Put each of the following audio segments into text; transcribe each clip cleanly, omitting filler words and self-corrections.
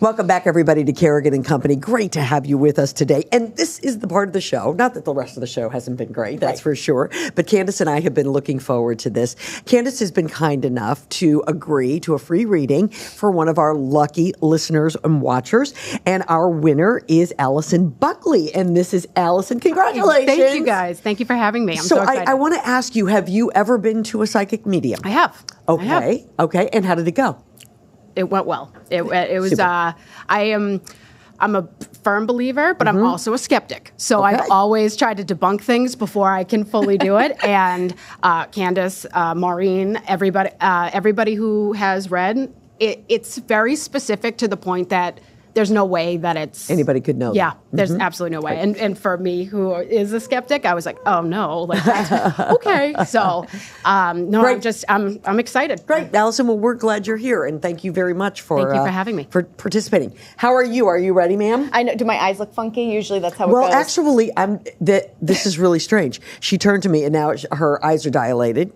Welcome back, everybody, to Kerrigan and Company. Great to have you with us today. And this is the part of the show, not that the rest of the show hasn't been great, that's for sure, but Candace and I have been looking forward to this. Candace has been kind enough to agree to a free reading for one of our lucky listeners and watchers. And our winner is Allison Buckley. And this is Allison. Congratulations. Thank you, guys. Thank you for having me. I'm so excited. I want to ask you, have you ever been to a psychic medium? I have. Okay. I have. Okay. And how did it go? It went well. It was. I'm a firm believer, but I'm also a skeptic. So I've always tried to debunk things before I can fully do it. And Candace, Maureen, everybody who has read, it's very specific to the point that there's no way that it's... Anybody could know. Yeah, there's absolutely no way. And for me, who is a skeptic, I was like, oh no, like, okay. So, no, I'm excited. Great, Allison. Well, we're glad you're here, and thank you very much for having me. for participating. How are you? Are you ready, ma'am? I know. Do my eyes look funky? Usually, that's how it goes. Well, actually, this is really strange. She turned to me, and now her eyes are dilated.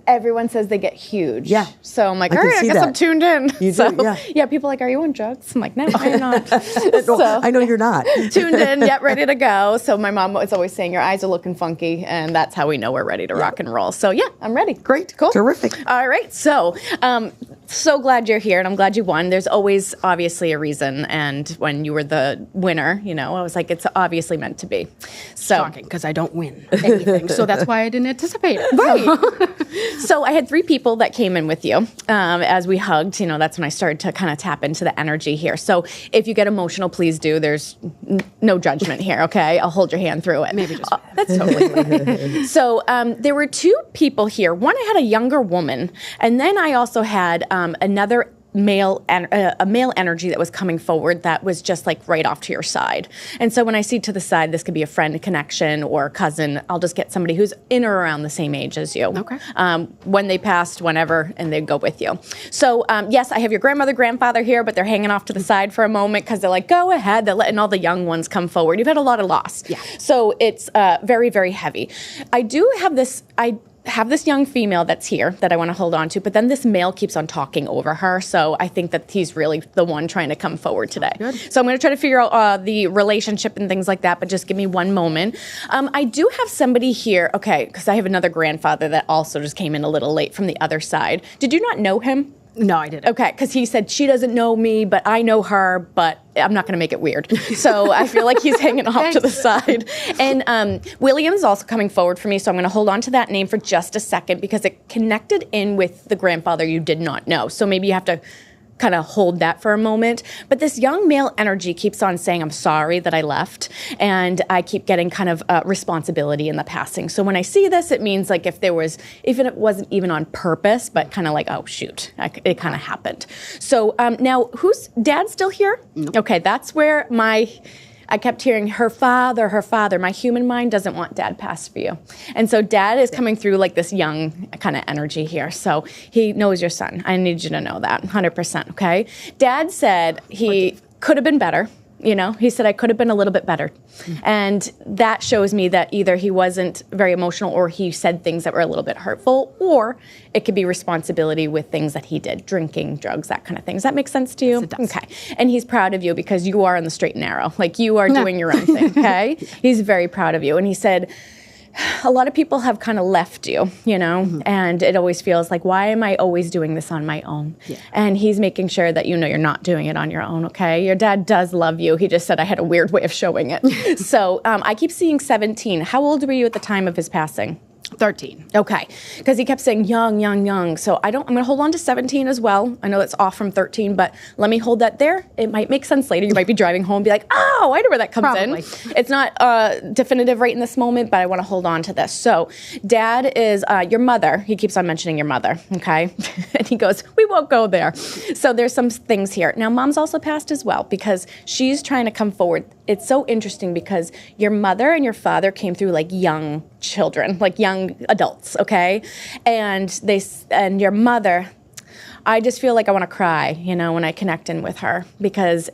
Everyone says they get huge. Yeah. So I'm like, all right, I guess I'm tuned in. You do, yeah. People are like, are you on drugs? I'm like, no, I'm not. No, I know you're not. Tuned in, yet ready to go. So my mom was always saying, your eyes are looking funky, and that's how we know we're ready to rock and roll. So yeah, I'm ready. Great. Cool. Terrific. All right. So, so glad you're here, and I'm glad you won. There's always obviously a reason, and when you were the winner, I was like, it's obviously meant to be. So, shocking, because I don't win anything. So that's why I didn't anticipate it. Right. So I had 3 people that came in with you as we hugged. That's when I started to kind of tap into the energy here. So if you get emotional, please do. There's no judgment here, okay? I'll hold your hand through it. Maybe just that's totally fine. So there were 2 people here. One, I had a younger woman, and then I also had another male energy that was coming forward that was just like right off to your side. And so when I see to the side, this could be a friend, a connection, or a cousin. I'll just get somebody who's in or around the same age as you. Okay. When they passed, whenever, and they'd go with you. So yes, I have your grandmother, grandfather here, but they're hanging off to the side for a moment because they're like, go ahead. They're letting all the young ones come forward. You've had a lot of loss. Yeah. So it's very, very heavy. I do have this, have this young female that's here that I want to hold on to, but then this male keeps on talking over her. So I think that he's really the one trying to come forward today. Good. So I'm going to try to figure out the relationship and things like that, but just give me one moment. I do have somebody here, okay, because I have another grandfather that also just came in a little late from the other side. Did you not know him? No, I didn't. Okay, because he said, she doesn't know me, but I know her, but I'm not going to make it weird. So I feel like he's hanging off to the side. And Williams also coming forward for me, so I'm going to hold on to that name for just a second because it connected in with the grandfather you did not know. So maybe you have to kind of hold that for a moment. But this young male energy keeps on saying, I'm sorry that I left. And I keep getting kind of responsibility in the passing. So when I see this, it means like if it wasn't even on purpose, but kind of like, oh, shoot, it kind of happened. So now who's dad still here? Nope. Okay, that's where I kept hearing her father. My human mind doesn't want dad passed for you. And so dad is coming through like this young kind of energy here. So he knows your son. I need you to know that 100%, okay? Dad said he could have been better. He said, I could have been a little bit better. And that shows me that either he wasn't very emotional or he said things that were a little bit hurtful, or it could be responsibility with things that he did, drinking, drugs, that kind of thing. Does that make sense to you? Yes, it does. Okay. And he's proud of you because you are in the straight and narrow. Like you are doing your own thing, okay? He's very proud of you. And he said, a lot of people have kind of left you, and it always feels like, why am I always doing this on my own? Yeah. And he's making sure that you're not doing it on your own, okay? Your dad does love you. He just said I had a weird way of showing it. So I keep seeing 17. How old were you at the time of his passing? 13. Okay, because he kept saying young, young, young. So I'm going to hold on to 17 as well. I know that's off from 13, but let me hold that there. It might make sense later. You might be driving home and be like, oh, I know where that comes in. It's not definitive right in this moment, but I want to hold on to this. So dad is your mother. He keeps on mentioning your mother, okay? And he goes, we won't go there. So there's some things here. Now, mom's also passed as well because she's trying to come forward. It's so interesting because your mother and your father came through like young children, like young adults, okay? And your mother, I just feel like I want to cry, when I connect in with her because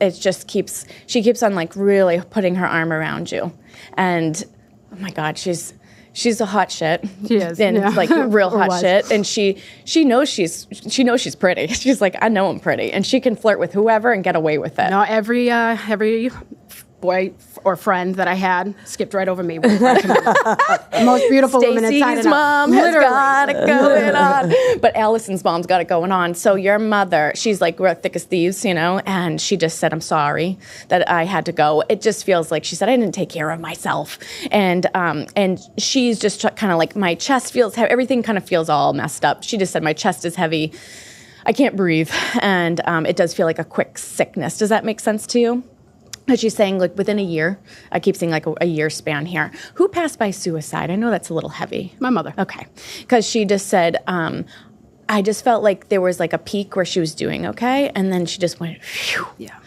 she keeps on like really putting her arm around you. And oh my God, she's a hot shit. She is, and yeah. like real Or hot was. shit. And she knows she's pretty. She's like, I know I'm pretty, and she can flirt with whoever and get away with it. No, every boy or friend that I had skipped right over me. The most beautiful woman inside Stacey's and out. mom has got it going on. But Allison's mom's got it going on. So your mother, she's like, we're thick as thieves, and she just said, I'm sorry that I had to go. It just feels like she said, I didn't take care of myself. And she's just kind of like, my chest feels heavy. Everything kind of feels all messed up. She just said, my chest is heavy. I can't breathe. And it does feel like a quick sickness. Does that make sense to you? But she's saying, like, within a year, I keep saying, like, a year span here. Who passed by suicide? I know that's a little heavy. My mother. Okay. Because she just said, I just felt like there was, like, a peak where she was doing okay, and then she just went, phew. Yeah.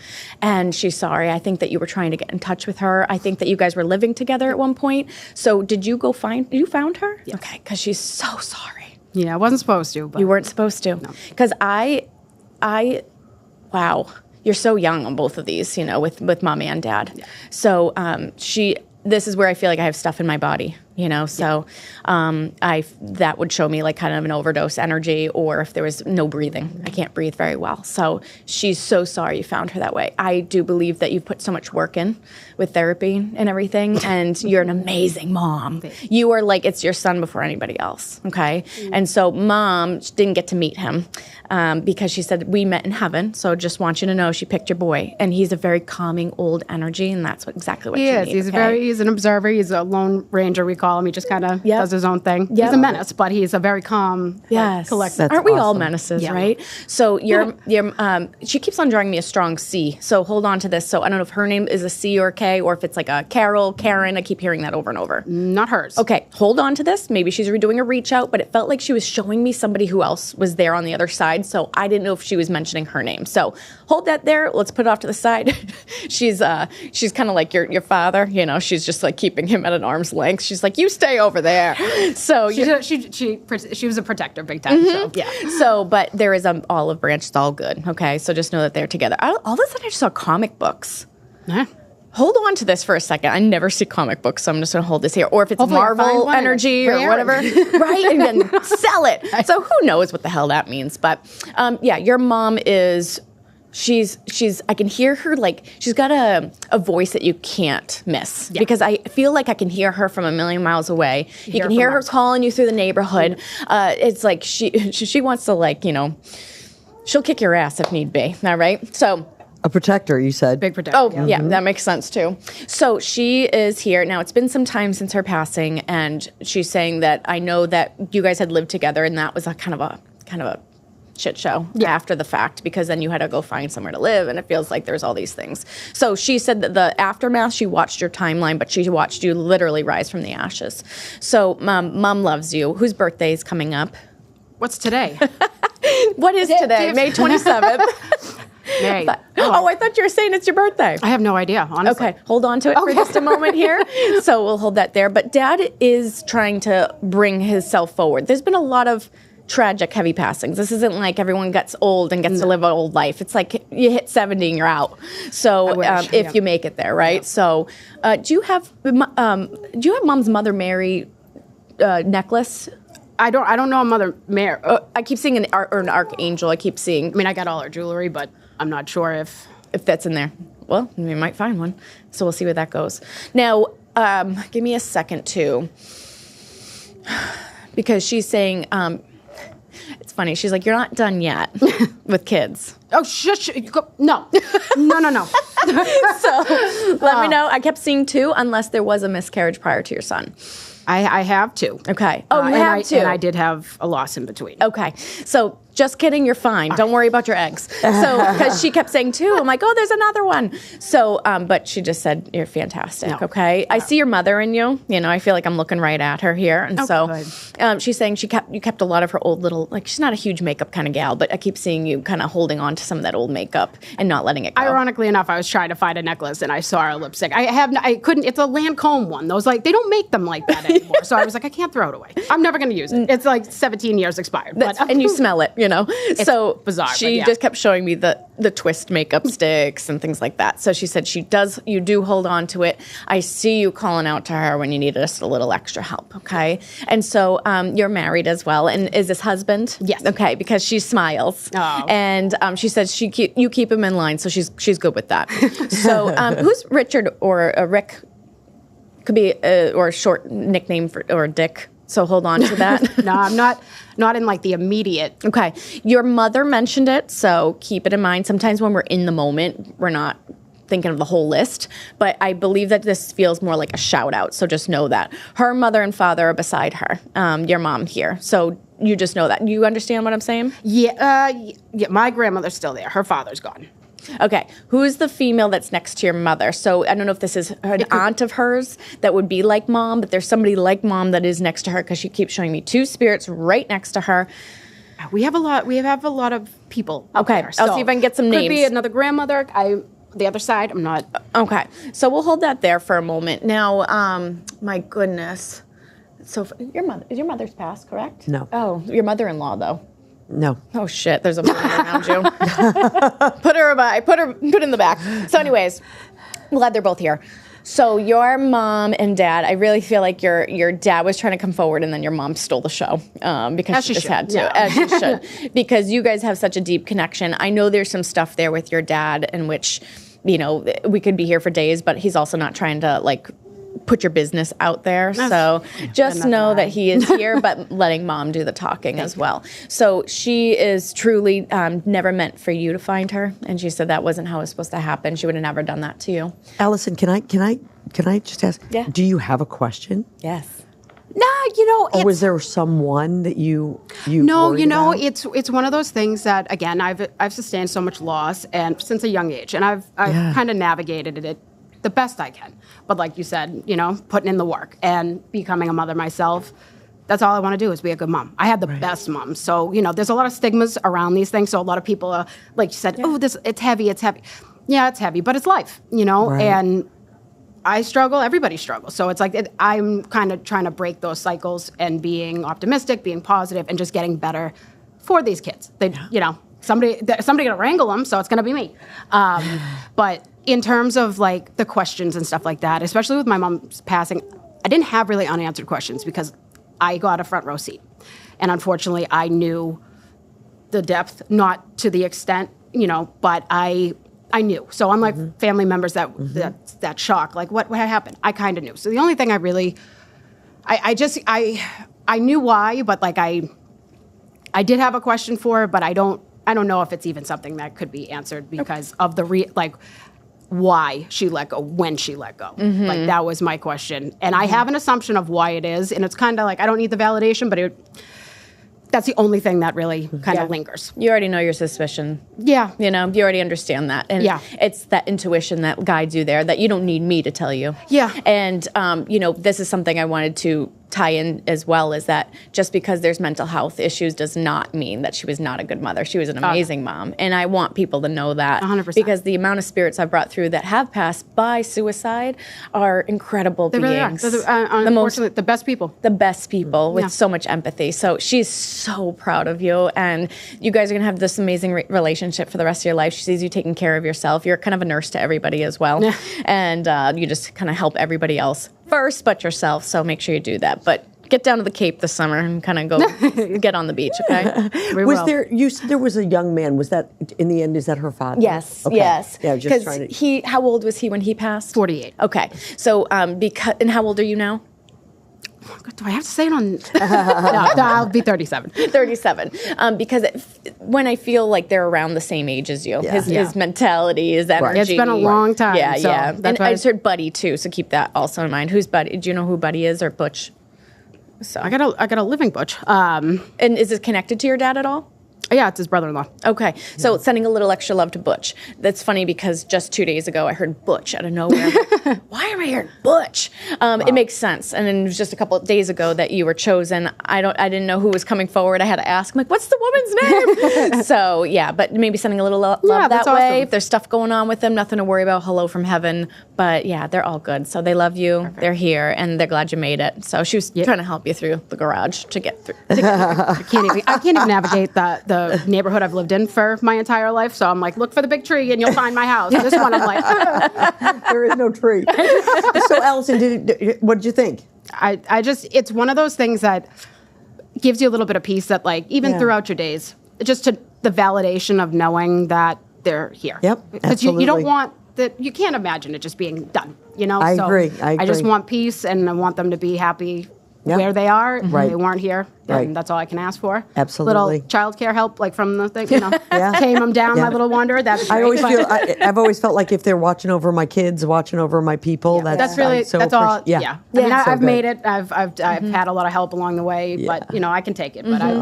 And she's sorry. I think that you were trying to get in touch with her. I think that you guys were living together at one point. So did you go you found her? Yes. Okay, because she's so sorry. Yeah, I wasn't supposed to. But You weren't supposed to. Because wow. You're so young on both of these, with mom and dad. Yeah. So this is where I feel like I have stuff in my body, So that would show me like kind of an overdose energy, or if there was no breathing. I can't breathe very well. So she's so sorry you found her that way. I do believe that you've put so much work in with therapy and everything, and you're an amazing mom. You are like, it's your son before anybody else, okay? And so mom didn't get to meet him because she said, we met in heaven, so just want you to know she picked your boy. And he's a very calming old energy, and that's exactly what he you is. need. He's an observer. He's a lone ranger, we call him. He just kind of does his own thing. Yep. He's a menace, but he's a very calm, collected. That's Aren't we all awesome. menaces, Yeah. right? So she keeps on drawing me a strong C. So hold on to this. So I don't know if her name is a C or a K, or if it's like a Carol, Karen. I keep hearing that over and over. Not hers. Okay, hold on to this. Maybe she's doing a reach out, but it felt like she was showing me somebody who else was there on the other side. So I didn't know if she was mentioning her name. So hold that there. Let's put it off to the side. She's kind of like your father. She's just like keeping him at an arm's length. She's like, you stay over there. So She was a protector big time. So yeah. So, but there is an olive branch. It's all good. Okay, so just know that they're together. All of a sudden, I just saw comic books. Huh? Hold on to this for a second. I never see comic books, so I'm just going to hold this here. Or if it's Hopefully I find Marvel one energy or rare. whatever, right? And then sell it. So who knows what the hell that means? But your mom is. She's I can hear her, like, she's got a voice that you can't miss, because I feel like I can hear her from a million miles away. You can hear her calling you through the neighborhood. It's like she wants to, like, she'll kick your ass if need be. All right. So A protector, you said. Big protector. Oh, yeah, that makes sense too. So she is here. Now, it's been some time since her passing, and she's saying that, I know that you guys had lived together, and that was a kind of a shit show after the fact, because then you had to go find somewhere to live, and it feels like there's all these things. So she said that the aftermath, she watched your timeline, but she watched you literally rise from the ashes. So mom loves you. Whose birthday is coming up? What's today? What is today? May 27th. May. I thought you were saying it's your birthday. I have no idea, honestly. Okay, hold on to it for just a moment here. So we'll hold that there. But Dad is trying to bring himself forward. There's been a lot of tragic, heavy passings. This isn't like everyone gets old and gets to live an old life. It's like you hit 70 and you're out. So if you make it there, right? Yeah. So do you have Mom's Mother Mary necklace? I don't know a Mother Mary. I keep seeing an archangel. I keep seeing. I mean, I got all her jewelry, but I'm not sure if that's in there. Well, we might find one. So we'll see where that goes. Now, give me a second too, because she's saying. It's funny. She's like, you're not done yet with kids. Oh, shush. No. No. So let me know. I kept seeing 2, unless there was a miscarriage prior to your son. I have 2. Okay. Oh, you have 2. And I did have a loss in between. Okay. So just kidding. You're fine. Don't worry about your eggs. So, because she kept saying 2, I'm like, oh, there's another one. So, but she just said, you're fantastic. No. Okay. I see your mother in you. I feel like I'm looking right at her here. And she's saying you kept a lot of her old little, like, she's not a huge makeup kind of gal, but I keep seeing you kind of holding on to some of that old makeup and not letting it go. Ironically enough, I was trying to find a necklace and I saw her lipstick. I couldn't, it's a Lancome one. Those, like, they don't make them like that anymore. So I was like, I can't throw it away. I'm never going to use it. It's like 17 years expired. And you smell it. It's so bizarre, she just kept showing me the twist makeup sticks and things like that. So she said you do hold on to it. I see you calling out to her when you need just a little extra help, okay? And so you're married as well, and is this husband? Yes. Okay, because she smiles. Oh. And she says you keep him in line, so she's good with that. So who's Richard or Rick? Could be or a short nickname or Dick. So hold on to that. No, I'm not in like the immediate. Okay. Your mother mentioned it, so keep it in mind. Sometimes when we're in the moment, we're not thinking of the whole list, but I believe that this feels more like a shout out. So just know that her mother and father are beside her, your mom here. So you just know that. You understand what I'm saying? Yeah, my grandmother's still there. Her father's gone. Okay, who's the female that's next to your mother? So I don't know if this is an aunt of hers that would be like mom, but there's somebody like mom that is next to her because she keeps showing me two spirits right next to her. We have a lot of people. Okay, I'll see if I can get some names. Could be another grandmother. The other side, I'm not. Okay, so we'll hold that there for a moment. Now, my goodness. So is your mother's passed, correct? No. Oh, your mother-in-law though. No. Oh shit! There's a woman around you. Put in the back. So, anyways, glad they're both here. So, your mom and dad. I really feel like your dad was trying to come forward, and then your mom stole the show because As she just should. had to, Yeah. as she should, because you guys have such a deep connection. I know there's some stuff there with your dad, in which we could be here for days, but he's also not trying to put your business out there. So just know that he is here, but letting mom do the talking as well. So she is truly never meant for you to find her. And she said that wasn't how it was supposed to happen. She would have never done that to you. Allison, can I just ask? Yeah. Do you have a question? Yes. Nah, Or was there someone that you No, worried about? it's one of those things that again I've sustained so much loss and since a young age, and I've kind of navigated it the best I can. But like you said, putting in the work and becoming a mother myself, that's all I want to do is be a good mom. I had the best mom. So, there's a lot of stigmas around these things. So a lot of people are, like you said, it's heavy. Yeah, it's heavy, but it's life, and I struggle, everybody struggles. So it's like I'm kind of trying to break those cycles and being optimistic, being positive, and just getting better for these kids. Somebody gonna wrangle them, so it's gonna be me. But in terms of the questions and stuff like that, especially with my mom's passing, I didn't have really unanswered questions because I got a front row seat. And unfortunately, I knew the depth, not to the extent, but I knew. So unlike family members that shock, what happened? I kind of knew. So the only thing I really, I knew why, but I did have a question for her, but I don't know if it's even something that could be answered because of the why she let go, when she let go. That was my question. And I have an assumption of why it is. And it's kind of I don't need the validation, but that's the only thing that really kind of lingers. You already know your suspicion. Yeah. You already understand that. And it's that intuition that guides you there that you don't need me to tell you. Yeah. And, this is something I wanted to tie in as well, is that just because there's mental health issues does not mean that she was not a good mother. She was an amazing mom. And I want people to know that. 100%. Because the amount of spirits I've brought through that have passed by suicide are incredible beings. Really are. Unfortunately, the best people. The best people with so much empathy. So she's so proud of you, and you guys are going to have this amazing relationship for the rest of your life. She sees you taking care of yourself. You're kind of a nurse to everybody as well. And you just kind of help everybody else first but yourself, so make sure you do that. But get down to the Cape this summer and kind of go get on the beach, okay? You said there was a young man. Was that, in the end, is that her father? Yes, okay. yes. Yeah, just trying to... how old was he when he passed? 48. Okay. So, and how old are you now? Do I have to say it on? No, I'll be 37. 37. Because when I feel like they're around the same age as you, his mentality, his energy. It's been a long time. Yeah, so yeah. And I just heard Buddy too, so keep that also in mind. Who's Buddy? Do you know who Buddy is, or Butch? So I got a living Butch. And is it connected to your dad at all? Yeah, it's his brother-in-law. Okay, so sending a little extra love to Butch. That's funny because just 2 days ago I heard Butch out of nowhere. Why am I hearing Butch? It makes sense. And then it was just a couple of days ago that you were chosen. I didn't know who was coming forward. I had to ask. I'm like, what's the woman's name? So yeah, but maybe sending a little love that way. Awesome. If there's stuff going on with them, nothing to worry about. Hello from heaven. But yeah, they're all good. So they love you. Perfect. They're here, and they're glad you made it. So she was trying to help you through the garage to get through. I can't even navigate the the neighborhood I've lived in for my entire life. So I'm like, look for the big tree and you'll find my house. This one, I'm like, there is no tree. So, Allison, what did you think? I just, it's one of those things that gives you a little bit of peace that, like, even throughout your days, just to the validation of knowing that they're here. Yep, because you don't want that. You can't imagine it just being done. You know. I agree. I just want peace, and I want them to be happy where they are. Right. They weren't here, Right. and that's all I can ask for. Absolutely. Little childcare help, like from the thing, came them down my little wanderer. That's great. I always feel I've always felt like if they're watching over my kids, watching over my people, that's really that's all. Yeah. I mean, So I've good. made it. I've had a lot of help along the way, but I can take it. But I,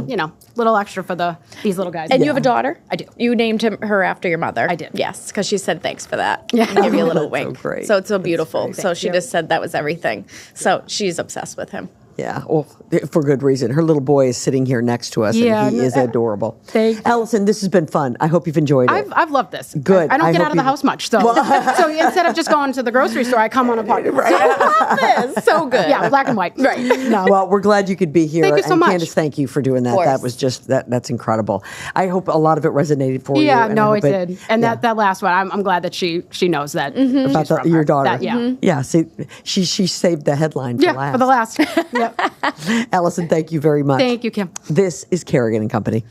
little extra for these little guys. And you have a daughter? I do. You named her after your mother? I did. Yes, because she said thanks for that. Yeah. Give you a little wink. So great. So it's so beautiful. That's So she just said that was everything. So she's obsessed with him. Yeah, well, for good reason. Her little boy is sitting here next to us, and he is adorable. Thank you. Allison, this has been fun. I hope you've enjoyed it. I've loved this. Good. I don't I get hope out of the you- house much, so so instead of just going to the grocery store, I come on a podcast. Right. I love this. So good. Yeah, black and white. Right. No. Well, we're glad you could be here. Thank you so and much. Candace, thank you for doing that. course. That was just that's incredible. I hope a lot of it resonated for you. Yeah, and I no, hope it did. And yeah. that last one, I'm glad that she knows that. about she's from your her. daughter. That, yeah. Yeah. See, she saved the headline for Yeah, last. for the last. Yep. Allison, thank you very much. Thank you, Kim. This is Kerrigan and Company.